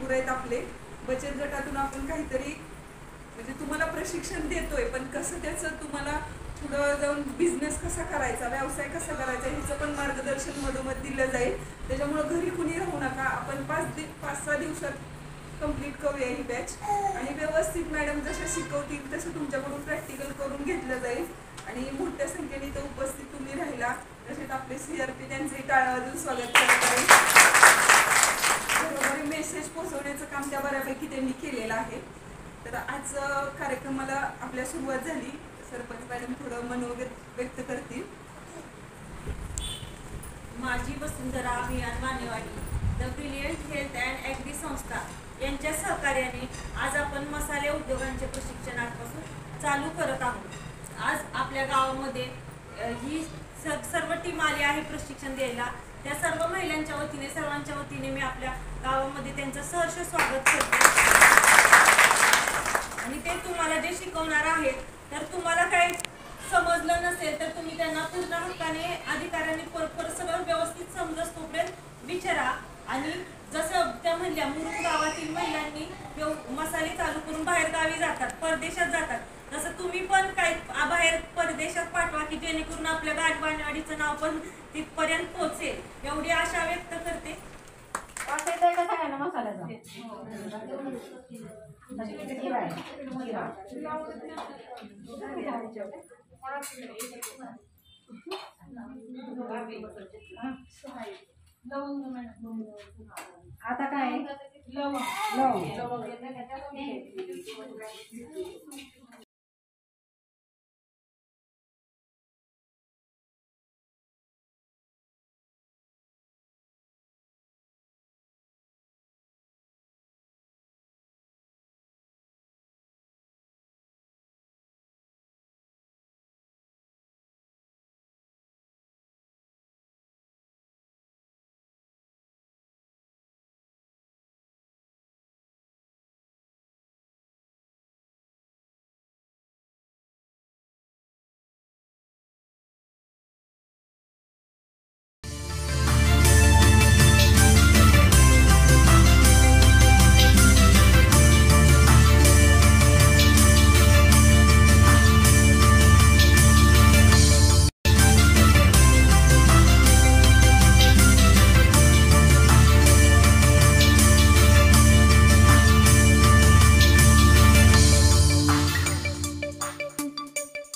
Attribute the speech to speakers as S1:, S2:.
S1: पोरं आहेत आपले. बचत गटातून आपण काहीतरी म्हणजे तुम्हाला प्रशिक्षण देतोय, पण कसं त्याचं तुम्हाला पुढं जाऊन बिझनेस कसा करायचा, व्यवसाय कसा करायचा ह्याचं पण मार्गदर्शन मधोमध दिलं जाईल. त्याच्यामुळं घरी कुणी राहू नका. आपण 5-6 दिवसात कंप्लीट करूया ही बॅच आणि व्यवस्थित मॅडम जशा शिकवतील तसं तुमच्याकडून प्रॅक्टिकल करून घेतलं जाईल. आणि मोठ्या संख्येने इथं उपस्थित तुम्ही राहिला. तसेच आपले CRP त्यांचंही टाळ्या वाजून स्वागत करत आहे. बरोबर मेसेज पोहोचवण्याचं काम त्या बऱ्यापैकी त्यांनी केलेलं आहे. तर आज कार्यक्रमाला आपल्या सुरुवात झाली. सरपंच मॅडम थोडं मनोगत व्यक्त करतील.
S2: माझी वसुंधरा अभियान Vanewadi, the brilliant health and agri संस्था यांच्या सहकार्याने आज आपण मसाले उद्योगांचे प्रशिक्षण आजपासून चालू करत आहोत. आज आपल्या गावामध्ये ही सर्व टीम आली आहे प्रशिक्षण द्यायला. त्या सर्व महिलांच्या वतीने, सर्वांच्या वतीने मी आपल्या गावामध्ये त्यांचं सहर्ष स्वागत करते. आणि ते तुम्हाला जे शिकवणार आहेत, तर तुम्हाला काही समजलं नसेल तर तुम्ही त्यांना पूर्ण हक्काने, अधिकाऱ्यांनी परत सगळं व्यवस्थित समजत तोपर्यंत विचारा. आणि जसं त्या म्हणल्या, मुरुम गावातील महिलांनी मसाले चालू करून बाहेर गावी जातात, परदेशात जातात, तसं तुम्ही पण काही बाहेर परदेशात पाठवा की जेणेकरून आपल्या वानेवाडीचं नाव पण तिथपर्यंत पोहोचेल, एवढी आशा व्यक्त करते.
S3: आता काय लवंग